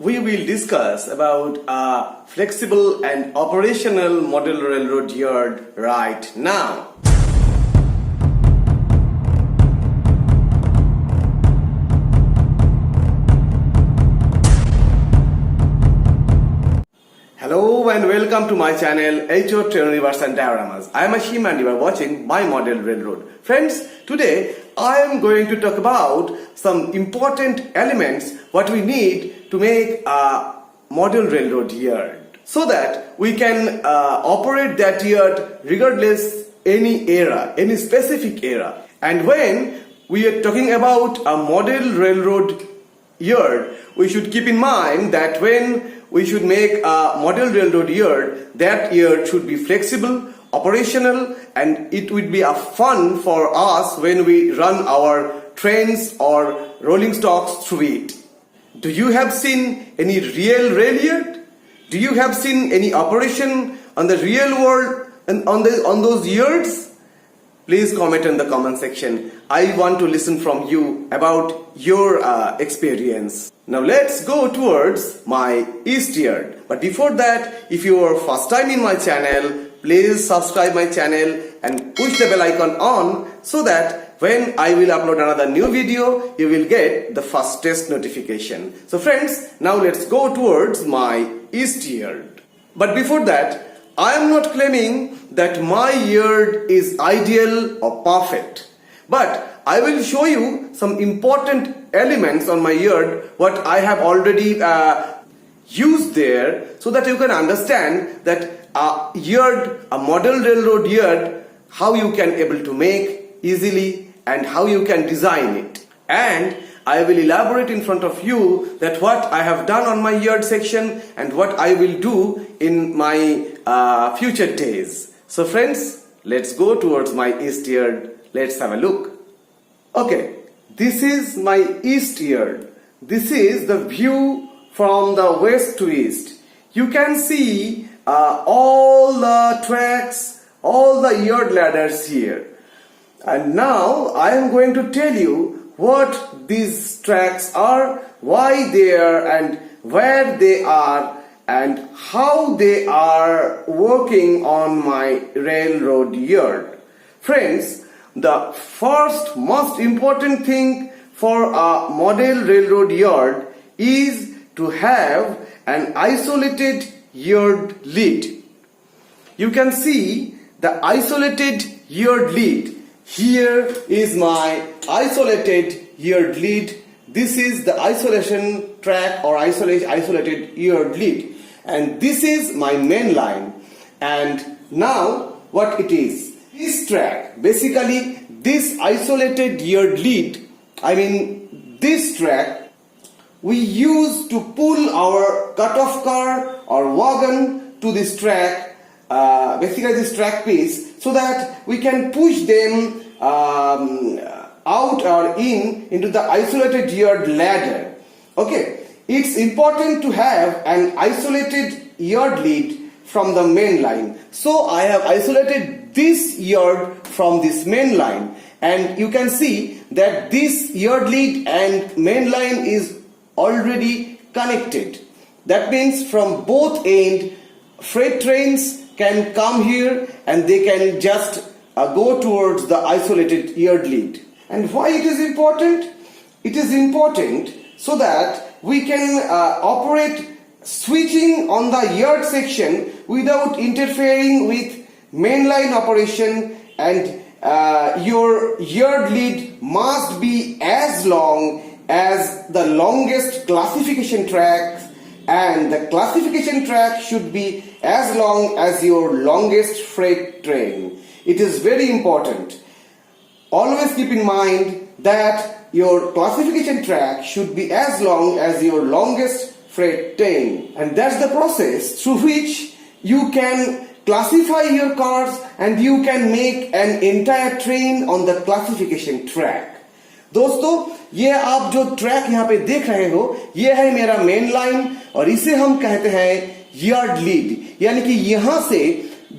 we will discuss about a flexible and operational model railroad yard right now. Hello and welcome to my channel HO Train Universe and Dioramas. I am Ashim and you are watching my model railroad. Friends, today I am going to talk about some important elements what we need to make a model railroad yard so that we can operate that yard regardless any era, any specific era. And when we are talking about a model railroad yard, we should keep in mind that when we should make a model railroad yard, that yard should be flexible, operational, and it would be a fun for us when we run our trains or rolling stocks through it. Do you have seen any real rail yard? Do you have seen any operation on the real world and on those yards? Please comment in the comment section. I want to listen from you about your experience. Now let's go towards my east yard. But before that, if you are first time in my channel, please subscribe my channel and push the bell icon on so that when I will upload another new video, you will get the fastest notification. So friends, now let's go towards my east yard. But before that, I am not claiming that my yard is ideal or perfect. But I will show you some important elements on my yard what I have already used there so that you can understand that a yard, a model railroad yard, how you can able to make easily and how you can design it. And I will elaborate in front of you that what I have done on my yard section and what I will do in my future days. So friends, let's go towards my east yard. Let's have a look. Okay, this is my east yard. This is the view from the west to east. You can see all the tracks, all the yard ladders here. And now I am going to tell you what these tracks are, why they are and where they are and how they are working on my railroad yard. Friends, the first most important thing for a model railroad yard is to have an isolated yard lead. You can see the isolated yard lead. Here is my isolated yard lead. This is the isolation track or isolated yard lead. And this is my main line. And now what it is? This track, basically this isolated yard lead, this track, we use to pull our cutoff car or wagon to this track, basically this track piece, so that we can push them out or into the isolated yard ladder. Okay, it's important to have an isolated yard lead from the main line. So I have isolated this yard from this main line, and you can see that this yard lead and main line is already connected. That means from both ends, freight trains can come here and they can just go towards the isolated yard lead. And why it is important? It is important so that we can operate switching on the yard section without interfering with mainline operation, and your yard lead must be as long as the longest classification track, and the classification track should be as long as your longest freight train. It is very important. Always keep in mind that your classification track should be as long as your longest freight train. And that's the process through which you can classify your cars and you can make an entire train on the classification track. दोस्तों, ये आप जो track यहाँ पे देख रहे हो, ये है मेरा मेन लाइन और इसे हम कहते हैं यार्ड लीड। यानी कि यहाँ से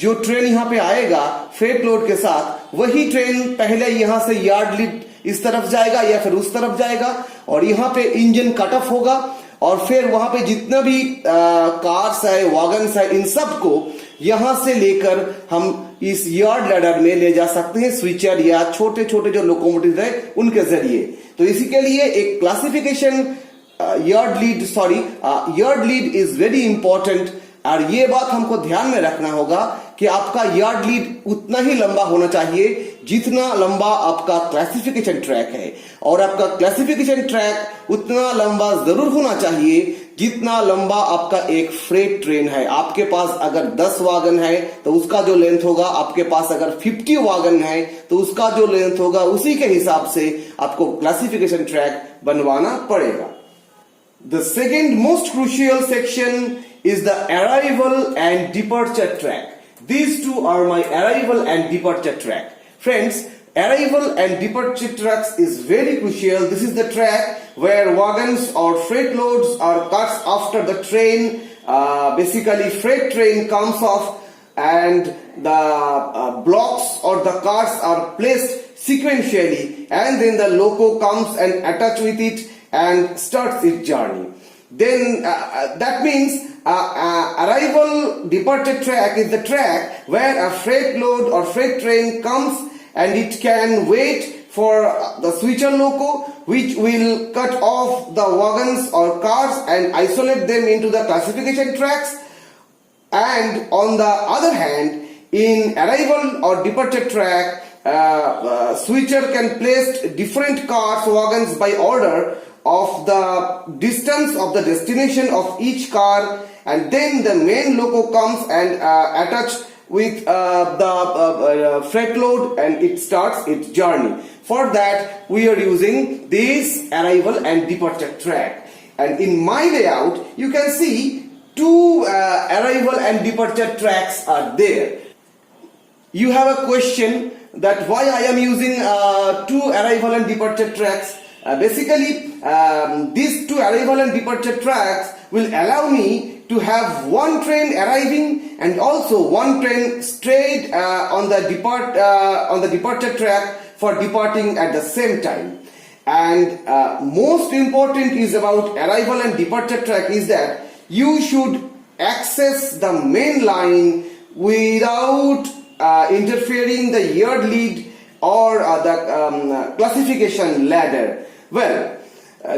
जो ट्रेन यहाँ पे आएगा फ्रेट लोड के साथ, वही ट्रेन पहले यहाँ से यार्ड लीड इस तरफ जाएगा या फिर उस तरफ जाएगा और यहाँ पे इंजन कट ऑफ होगा और फिर वहां पे जितना भी कार्स है, वैगन्स है, इन सबको यहां से लेकर हम इस यार्ड लैडर में ले जा सकते हैं स्विचर या छोटे छोटे जो लोकोमोटिव है उनके जरिए। तो इसी के लिए एक classification yard lead is very important. और ये बात हमको ध्यान में रखना होगा कि आपका यार्ड लीड उतना ही लंबा होना चाहिए जितना लंबा आपका क्लासिफिकेशन ट्रैक है, और आपका क्लासिफिकेशन ट्रैक उतना लंबा जरूर होना चाहिए जितना लंबा आपका एक फ्रेट ट्रेन है। आपके पास अगर 10 वागन है तो उसका जो लेंथ होगा, आपके पास अगर 50 वागन है तो उसका जो लेंथ होगा, उसी के हिसाब से आपको क्लासिफिकेशन ट्रैक बनवाना पड़ेगा। The second most crucial section is the arrival and departure track. These two are my arrival and departure track. Friends, arrival and departure tracks is very crucial. This is the track where wagons or freight loads are cut after the train. Basically, freight train comes off and the blocks or the cars are placed sequentially, and then the loco comes and attach with it and starts its journey. Then that means arrival departure track is the track where a freight load or freight train comes and it can wait for the switcher loco, which will cut off the wagons or cars and isolate them into the classification tracks. And on the other hand, in arrival or departure track, switcher can place different cars, wagons by order of the distance of the destination of each car, and then the main loco comes and attach with the freight load and it starts its journey. For that we are using this arrival and departure track, and in my layout you can see two arrival and departure tracks are there. You have a question that why I am using two arrival and departure tracks. Basically, these two arrival and departure tracks will allow me to have one train arriving and also one train straight on the departure track for departing at the same time. And most important is about arrival and departure track is that you should access the main line without interfering the yard lead or the classification ladder. Well,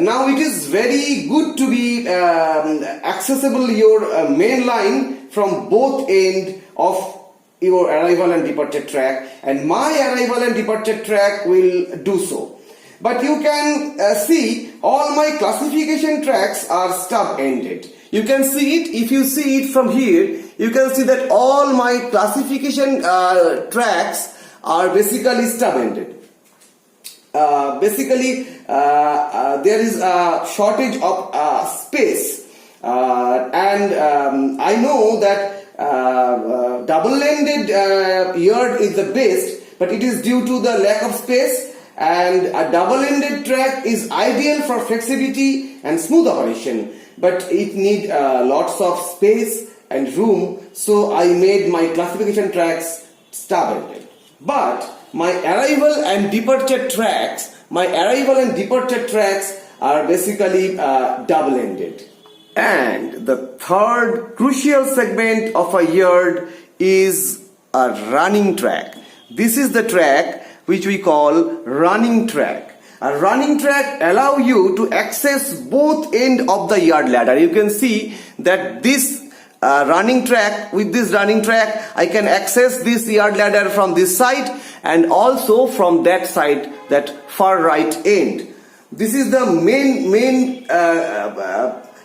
now it is very good to be accessible your main line from both end of your arrival and departure track, and my arrival and departure track will do so. But you can see all my classification tracks are stub ended. You can see it, if you see it from here, you can see that all my classification tracks are basically stub ended. There is a shortage of space, and I know that double-ended yard is the best, but it is due to the lack of space, and a double-ended track is ideal for flexibility and smooth operation, but it needs lots of space and room, so I made my classification tracks stub-ended. But my arrival and departure tracks are basically double-ended. And the third crucial segment of a yard is a running track. This is the track which we call running track. A running track allow you to access both end of the yard ladder. You can see that this running track, with this running track I can access this yard ladder from this side and also from that side, that far right end. This is the main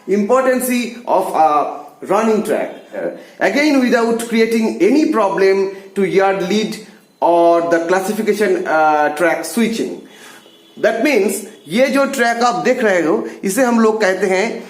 importance of a running track. Again, without creating any problem to yard lead or the classification track switching. That means ये जो track आप देख रहे हो इसे हम लोग कहते हैं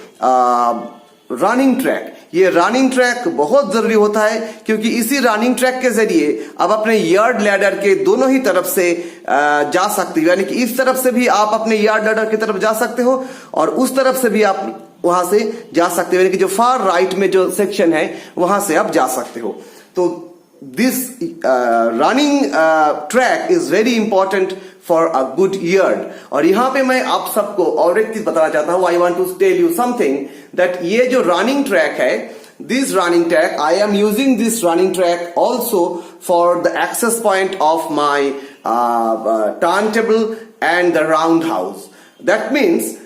रनिंग ट्रैक। ये रनिंग ट्रैक बहुत जरूरी होता है क्योंकि इसी रनिंग ट्रैक के जरिए आप अपने यार्ड लैडर के दोनों ही तरफ से जा सकते हो, यानी कि इस तरफ से भी आप अपने यार्ड लैडर की तरफ जा सकते हो और उस तरफ से भी आप वहां से जा सकते हो, यानी कि जो फार राइट में जो सेक्शन है वहां से आप जा सकते हो। तो this running track is very important for a good yard. और यहाँ पे मैं आप सबको और एक चीज बताना चाहता हूँ. I want to tell you something that ये जो running track है, this running track, I am using this running track also for the access point of my turntable and the roundhouse. That means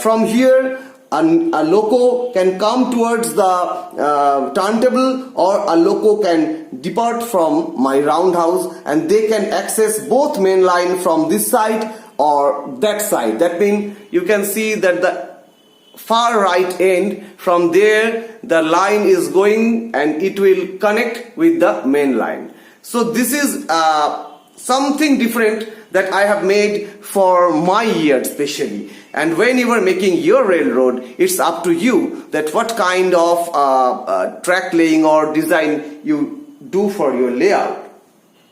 from here a loco can come towards the turntable, or a loco can depart from my roundhouse, and they can access both main line from this side or that side. That means you can see that the far right end, from there the line is going and it will connect with the main line. So this is something different that I have made for my yard specially. And when you are making your railroad, it's up to you that what kind of track laying or design you do for your layout.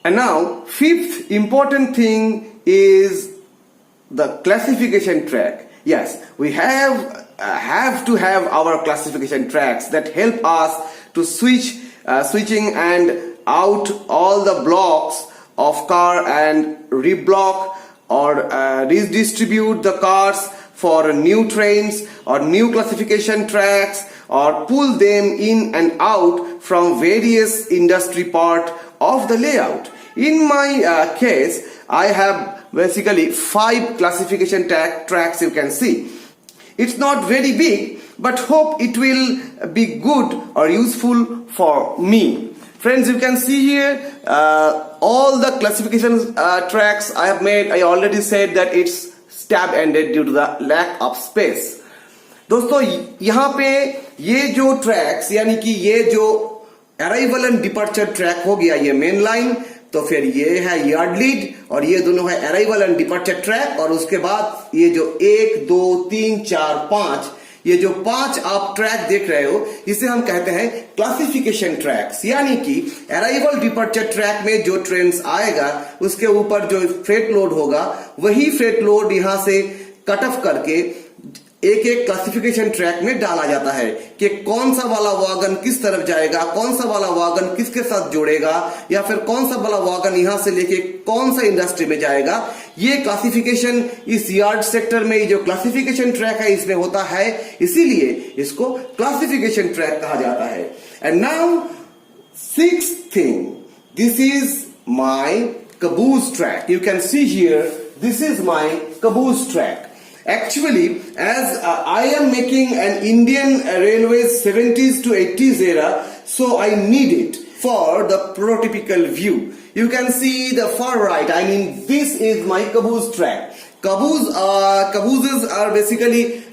And now, fifth important thing is the classification track. Yes, we have to have our classification tracks that help us to switching and out all the blocks of car and reblock or redistribute the cars for new trains or new classification tracks, or pull them in and out from various industry part of the layout. In my case, I have basically 5 classification tracks you can see. It's not very big, but hope it will be good or useful for me. Friends, you can see here all the classification tracks I have made. I already said that it's stab ended due to the lack of space. दोस्तों यहाँ पे ये जो tracks, यानी कि ये जो arrival and departure track हो गया, ये मेन लाइन, तो फिर ये है यार्ड लीड, और ये दोनों है अराइवल एंड डिपार्चर ट्रैक, और उसके बाद ये जो 1 2 3 4 5, ये जो 5 आप ट्रैक देख रहे हो, इसे हम कहते हैं क्लासिफिकेशन ट्रैक्स. यानी कि अराइवल डिपार्चर ट्रैक में जो ट्रेन्स आएगा उसके ऊपर जो फ्रेट लोड होगा, वही फ्रेट लोड यहां से कट ऑफ करके एक एक क्लासिफिकेशन ट्रैक में डाला जाता है कि कौन सा वाला वागन किस तरफ जाएगा, कौन सा वाला वागन किसके साथ जुड़ेगा, या फिर कौन सा वाला वागन यहां से लेके कौन सा इंडस्ट्री में जाएगा. ये क्लासिफिकेशन इस यार्ड सेक्टर में जो क्लासिफिकेशन ट्रैक है इसमें होता है, इसीलिए इसको क्लासिफिकेशन ट्रैक कहा जाता है. And now sixth thing, this is my caboose track. You can see here, this is my caboose track. Actually, as I am making an Indian Railways 70s to 80s era, so I need it for the prototypical view. You can see the far right, I mean this is my caboose track. Cabooses are basically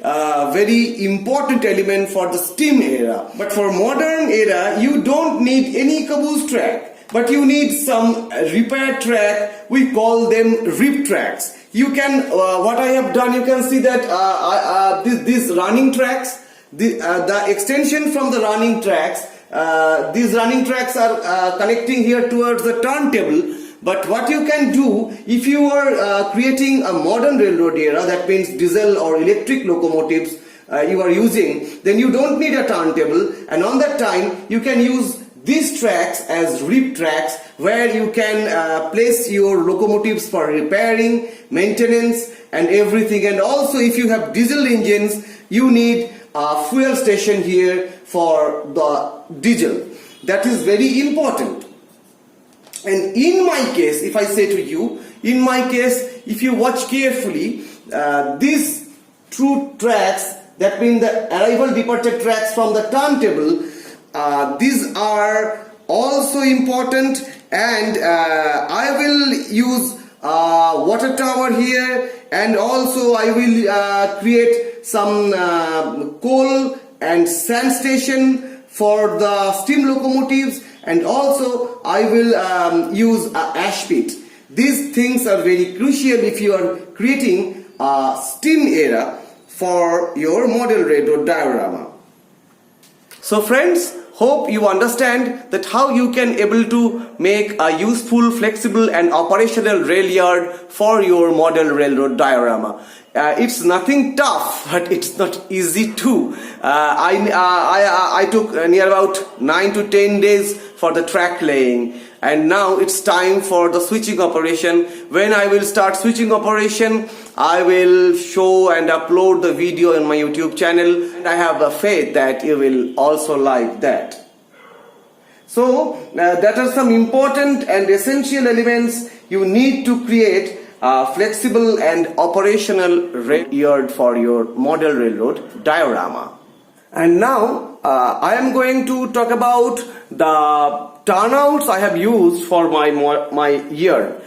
very important element for the steam era. But for modern era, you don't need any caboose track, but you need some repair track. We call them rip tracks. You can, what I have done, you can see that these running tracks, the extension from the running tracks, these running tracks are connecting here towards the turntable. But what you can do, if you are creating a modern railroad era, that means diesel or electric locomotives you are using, then you don't need a turntable, and on that time you can use these tracks as rip tracks, where you can place your locomotives for repairing, maintenance and everything. And also if you have diesel engines, you need a fuel station here for the diesel. That is very important. And in my case, if I say to you, in my case, if you watch carefully, these two tracks, that means the arrival departure tracks from the turntable, these are also important. And I will use water tower here, and also I will create some coal and sand station for the steam locomotives, and also I will use ash pit. These things are very crucial if you are creating a steam era for your model railroad diorama. So friends, hope you understand that how you can able to make a useful, flexible and operational rail yard for your model railroad diorama. It's nothing tough, but it's not easy too. I took near about 9 to 10 days for the track laying, and now it's time for the switching operation. When I will start switching operation, I will show and upload the video on my YouTube channel, and I have a faith that you will also like that. So that are some important and essential elements you need to create a flexible and operational rail yard for your model railroad diorama. And now I am going to talk about the turnouts I have used for my yard.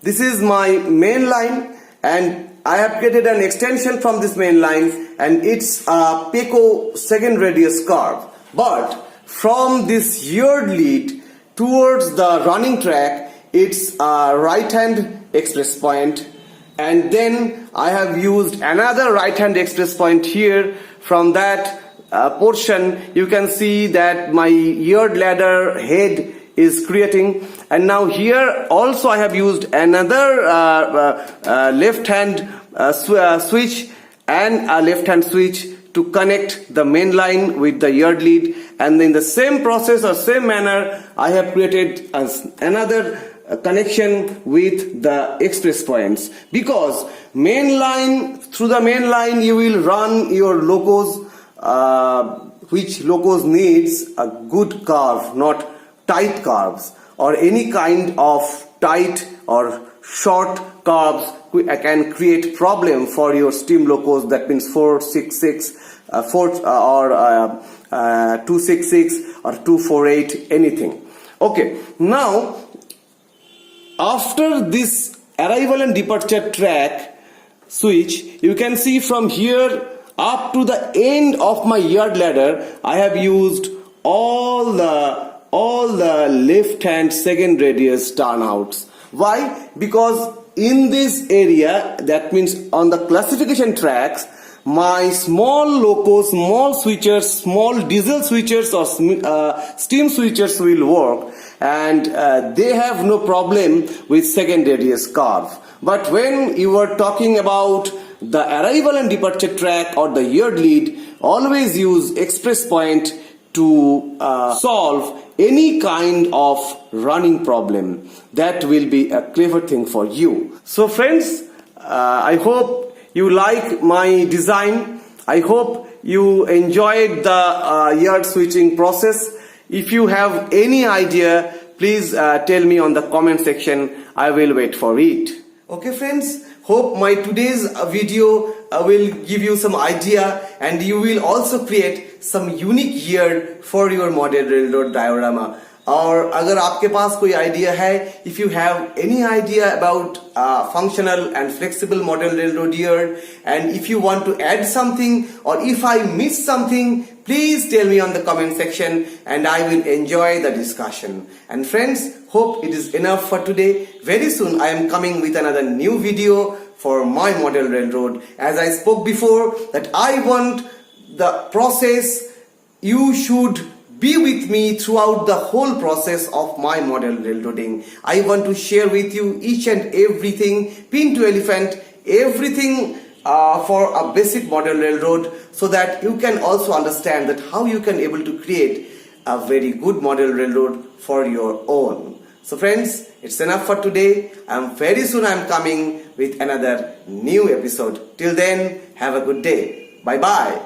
This is my main line, and I have created an extension from this main line, and it's a Peco second radius curve. But from this yard lead towards the running track, it's a right hand express point, and then I have used another right hand express point here. From that portion you can see that my yard ladder head is creating, and now here also I have used another left hand switch and a left hand switch to connect the main line with the yard lead, and in the same process or same manner I have created another connection with the express points, because through the main line you will run your locos, which locos needs a good curve, not tight curves, or any kind of tight or short curves can create problem for your steam locos. That means 466 or 266 or 248, anything. Okay, now after this arrival and departure track switch, you can see from here up to the end of my yard ladder I have used all the left hand second radius turnouts. Why? Because in this area, that means on the classification tracks, my small locos, small switchers, small diesel switchers or steam switchers will work, and they have no problem with second radius curve. But when you are talking about the arrival and departure track or the yard lead, always use express point to solve any kind of running problem. That will be a clever thing for you. So friends, I hope you like my design. I hope you enjoyed the yard switching process. If you have any idea, please tell me on the comment section. I will wait for it. Okay friends, hope my today's video will give you some idea, and you will also create some unique yard for your model railroad diorama. और अगर आपके पास कोई idea है, if you have any idea about functional and flexible model railroad yard, and if you want to add something, or if I miss something, please tell me on the comment section, and I will enjoy the discussion. And friends, hope it is enough for today. Very soon I am coming with another new video for my model railroad. As I spoke before, that I want the process, you should be with me throughout the whole process of my model railroading. I want to share with you each and everything, pin to elephant, everything for a basic model railroad, so that you can also understand that how you can able to create a very good model railroad for your own. So friends, it's enough for today. Very soon I'm coming with another new episode. Till then, have a good day. Bye bye.